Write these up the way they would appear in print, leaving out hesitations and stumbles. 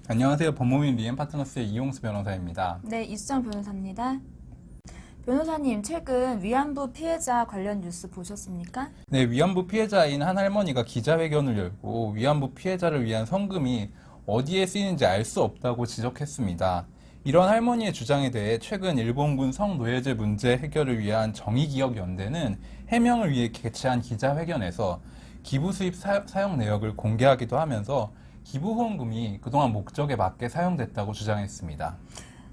안녕하세요. 법무민 리엠 파트너스의 이용수 변호사입니다. 네, 이수정 변호사입니다. 변호사님, 최근 위안부 피해자 관련 뉴스 보셨습니까? 네, 위안부 피해자인 한 할머니가 기자회견을 열고 위안부 피해자를 위한 성금이 어디에 쓰이는지 알 수 없다고 지적했습니다. 이런 할머니의 주장에 대해 최근 일본군 성노예제 문제 해결을 위한 정의기억연대는 해명을 위해 개최한 기자회견에서 기부 수입 사용 내역을 공개하기도 하면서 기부 후원금이 그동안 목적에 맞게 사용됐다고 주장했습니다.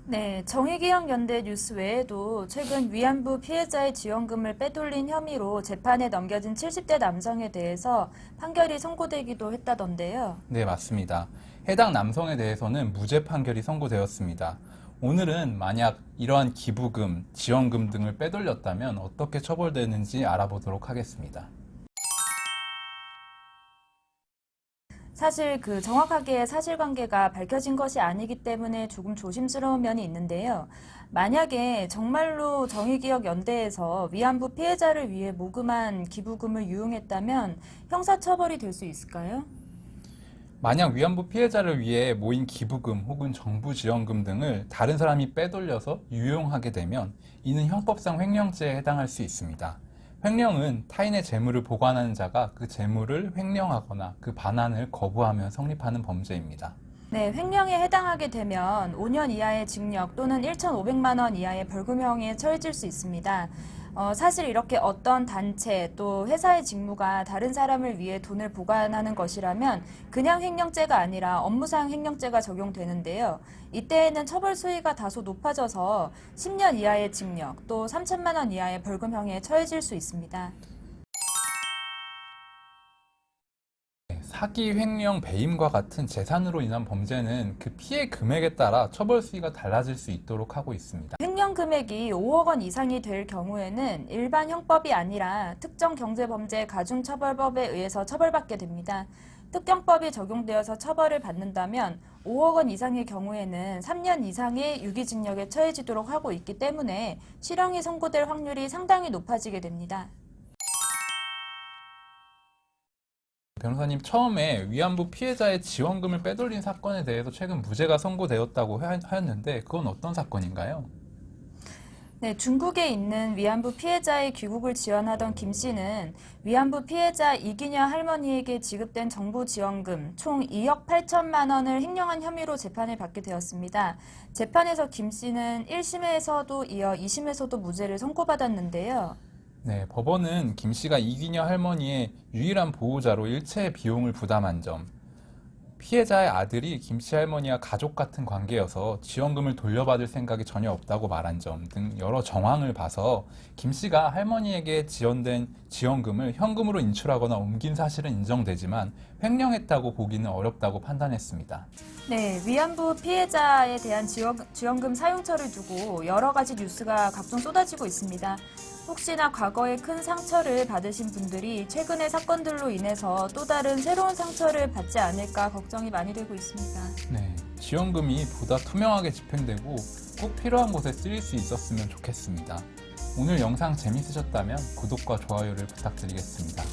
네, 정의기억연대 뉴스 외에도 최근 위안부 피해자의 지원금을 빼돌린 혐의로 재판에 넘겨진 70대 남성에 대해서 판결이 선고되기도 했다던데요. 네, 맞습니다. 해당 남성에 대해서는 무죄 판결이 선고되었습니다. 오늘은 만약 이러한 기부금, 지원금 등을 빼돌렸다면 어떻게 처벌되는지 알아보도록 하겠습니다. 사실 정확하게 사실관계가 밝혀진 것이 아니기 때문에 조금 조심스러운 면이 있는데요. 만약에 정말로 정의기억연대에서 위안부 피해자를 위해 모금한 기부금을 유용했다면 형사처벌이 될 수 있을까요? 만약 위안부 피해자를 위해 모인 기부금 혹은 정부 지원금 등을 다른 사람이 빼돌려서 유용하게 되면 이는 형법상 횡령죄에 해당할 수 있습니다. 횡령은 타인의 재물을 보관하는 자가 그 재물을 횡령하거나 그 반환을 거부하면 성립하는 범죄입니다. 네, 횡령에 해당하게 되면 5년 이하의 징역 또는 1,500만 원 이하의 벌금형에 처해질 수 있습니다. 사실 이렇게 어떤 단체 또 회사의 직무가 다른 사람을 위해 돈을 보관하는 것이라면 그냥 횡령죄가 아니라 업무상 횡령죄가 적용되는데요. 이때에는 처벌 수위가 다소 높아져서 10년 이하의 징역 또 3천만 원 이하의 벌금형에 처해질 수 있습니다. 사기, 횡령, 배임과 같은 재산으로 인한 범죄는 그 피해 금액에 따라 처벌 수위가 달라질 수 있도록 하고 있습니다. 횡령 금액이 5억 원 이상이 될 경우에는 일반 형법이 아니라 특정경제범죄 가중처벌법에 의해서 처벌받게 됩니다. 특경법이 적용되어서 처벌을 받는다면 5억 원 이상의 경우에는 3년 이상의 유기징역에 처해지도록 하고 있기 때문에 실형이 선고될 확률이 상당히 높아지게 됩니다. 변호사님, 처음에 위안부 피해자의 지원금을 빼돌린 사건에 대해서 최근 무죄가 선고되었다고 하였는데 그건 어떤 사건인가요? 네, 중국에 있는 위안부 피해자의 귀국을 지원하던 김 씨는 위안부 피해자 이기녀 할머니에게 지급된 정부 지원금 총 2억 8천만 원을 횡령한 혐의로 재판을 받게 되었습니다. 재판에서 김 씨는 1심에서도 이어 2심에서도 무죄를 선고받았는데요. 네, 법원은 김 씨가 이기녀 할머니의 유일한 보호자로 일체의 비용을 부담한 점, 피해자의 아들이 김 씨 할머니와 가족 같은 관계여서 지원금을 돌려받을 생각이 전혀 없다고 말한 점 등 여러 정황을 봐서 김 씨가 할머니에게 지원된 지원금을 현금으로 인출하거나 옮긴 사실은 인정되지만 횡령했다고 보기는 어렵다고 판단했습니다. 네, 위안부 피해자에 대한 지원금 사용처를 두고 여러 가지 뉴스가 각종 쏟아지고 있습니다. 혹시나 과거에 큰 상처를 받으신 분들이 최근의 사건들로 인해서 또 다른 새로운 상처를 받지 않을까 걱정이 많이 되고 있습니다. 네, 지원금이 보다 투명하게 집행되고 꼭 필요한 곳에 쓰일 수 있었으면 좋겠습니다. 오늘 영상 재밌으셨다면 구독과 좋아요를 부탁드리겠습니다.